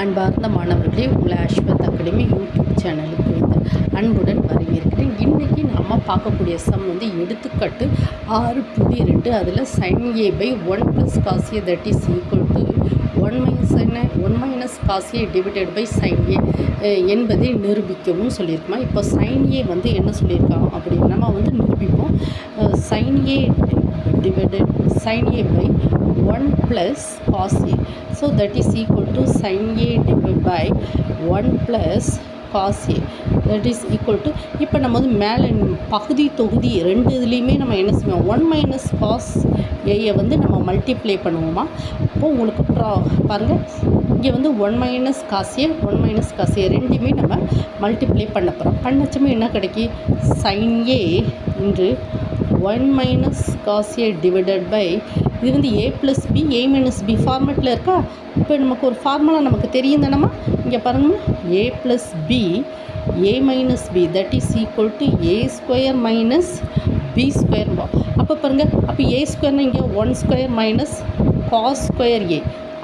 அன்பார்ந்த மாணவர்களே, உங்களை அஸ்வத் அகாடமி யூடியூப் சேனலுக்கு அன்புடன் வரவேற்கிறேன். இன்றைக்கி நம்ம பார்க்கக்கூடிய சம் எடுத்துக்காட்டு 6.2. அதில் sin a by 1 plus cos a that is equal to 1 minus cos a divided by sin a என்பதை நிரூபிக்கவும் சொல்லியிருக்கோம். இப்போ sin a என்ன சொல்லியிருக்காங்க அப்படின்னு நம்ம நிரூபிப்போம். sin a divided sin a by 1 plus cos a, so that is equal to sin a divided by 1 plus cos a, that is equal to இப்போ நம்ம மேலே பகுதி தொகுதி ரெண்டு இதுலேயுமே நம்ம என்ன செய்வோம், 1 minus cos a நம்ம மல்டிப்ளை பண்ணுவோமா. அப்போது உங்களுக்கு பாருங்கள், இங்கே 1 minus cos a 1 minus cos a ரெண்டுமே நம்ம மல்டிப்ளை பண்ண போகிறோம். பண்ணச்சமே என்ன கிடைக்கி, sin a இன்று 1 minus cos a divided by இது a plus b a minus b ஃபார்மேட்டில் இருக்கா. இப்போ நமக்கு ஒரு ஃபார்முலா நமக்கு தெரியும் தானம்மா. இங்கே பாருங்கள், a plus b a minus b that is equal to a square minus b square. அப்போ பாருங்கள், அப்போ a ஸ்கொயர்னால் இங்கே 1 square minus cos square a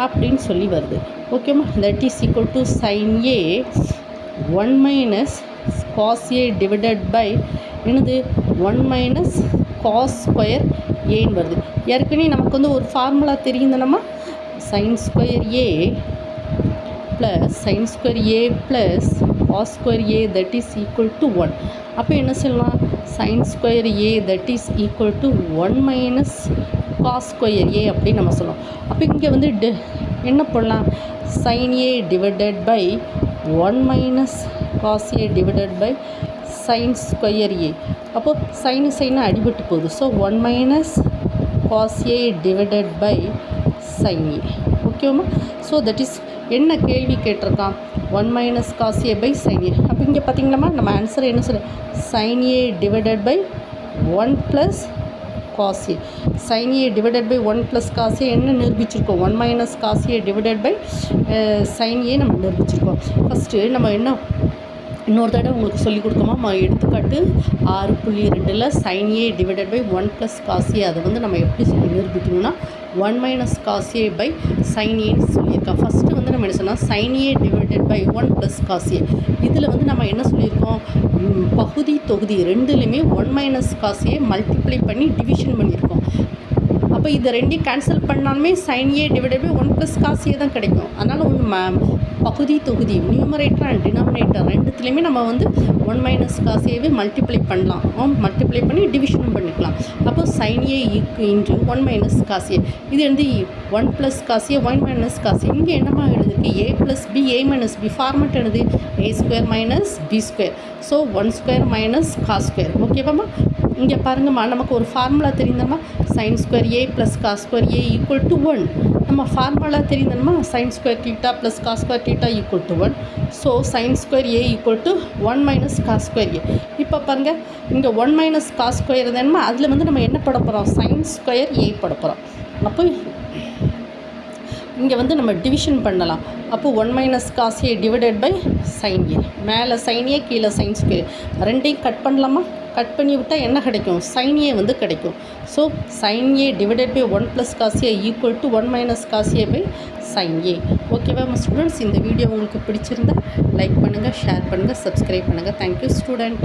அப்படின்னு சொல்லி வருது. ஓகேம்மா, that is equal to sin a 1 minus cos a divided by என்னது 1 minus cos square ஏன்னு வருது. ஏற்கனவே நமக்கு ஒரு ஃபார்முலா தெரியும் தானம்மா. sin square a plus sin square a plus cos square a that is equal to 1. அப்போ என்ன சொல்லலாம், sin square a that is equal to 1 minus cos square a அப்படின்னு நம்ம சொல்லலாம். அப்போ இங்கே என்ன பண்ணலாம், sin a divided by 1 minus cos a divided by sin square a. அப்போது சைனு அடிபட்டு போகுது. So 1 minus cos a divided by sin a. ஓகேவா. ஸோ தட் இஸ் என்ன கேள்வி கேட்டிருக்கான், 1 minus cos a by sin a. அப்போ இங்கே பார்த்தீங்களாம்மா, நம்ம ஆன்சர் என்ன சொல்ல, sin a divided by 1 plus cos a. sin a divided by 1 plus cos a என்ன நிரூபிச்சிருக்கோம், 1 minus cos a divided by sin a நம்ம நிரூபிச்சிருக்கோம். ஃபஸ்ட்டு நம்ம இன்னொரு தடவை உங்களுக்கு சொல்லிக் கொடுக்கோமா. எடுத்துக்காட்டு 6.2ல் sin a divided by 1 plus cos a அதை நம்ம எப்படி நிரூபிக்கணும்னா 1 minus cos a by sin aன்னு சொல்லியிருக்கோம். ஃபஸ்ட்டு நம்ம என்ன சொன்னால் sin a divided by 1 plus cos a. இதில் நம்ம என்ன சொல்லியிருக்கோம், பகுதி தொகுதி ரெண்டுலேயுமே 1 minus cos a மல்டிப்ளை பண்ணி டிவிஷன் பண்ணியிருக்கோம். அப்போ இதை ரெண்டையும் கேன்சல் பண்ணாலுமே sin a divided by 1 plus cos a தான் கிடைக்கும். அதனால் பகுதி தொகுதி நியூமரேட்டர் அண்ட் டினாமினேட்டர் ரெண்டுத்துலேயுமே நம்ம 1 minus cos a மல்டிப்ளை பண்ணலாம், மல்டிப்ளை பண்ணி டிவிஷனும் பண்ணிக்கலாம். அப்போ sin a into 1 minus cos a. இது 1 plus cos a 1 minus cos a. இங்கே என்னமா எழுதுக்கு, a plus b a minus b format எழுது a square minus b square. So 1 square minus cos square. ஓகேவாம்மா. இங்கே பாருங்கம்மா, நமக்கு ஒரு ஃபார்முலா தெரியுந்தம்மா, sin square a plus cos square a equal to 1. நம்ம ஃபார்முலா தெரியுந்தம்மா, sin square theta plus cos square theta equal to 1. So sin square a equal to 1 minus cos square a. இப்போ பாருங்கள், இங்கே 1 மைனஸ் cos ஸ்கொயர் தானம்மா, அதில் நம்ம என்ன போட போகிறோம், sin ஸ்கொயர் a போட போகிறோம். அப்போ இங்கே நம்ம டிவிஷன் பண்ணலாம். அப்போ 1 minus cos a divided by sin a. மேலே sin a கீழே sin ஸ்கொயர் ரெண்டையும் கட் பண்ணலாமா. கட் பண்ணி விட்டால் என்ன கிடைக்கும், sin a கிடைக்கும். So sin a divided by 1 plus cos a equal to 1 minus cos a by sin a. ஓகேவா ஸ்டூடெண்ட்ஸ். இந்த வீடியோ உங்களுக்கு பிடிச்சிருந்தா லைக் பண்ணுங்கள், ஷேர் பண்ணுங்கள், சப்ஸ்கிரைப் பண்ணுங்கள். Thank you student.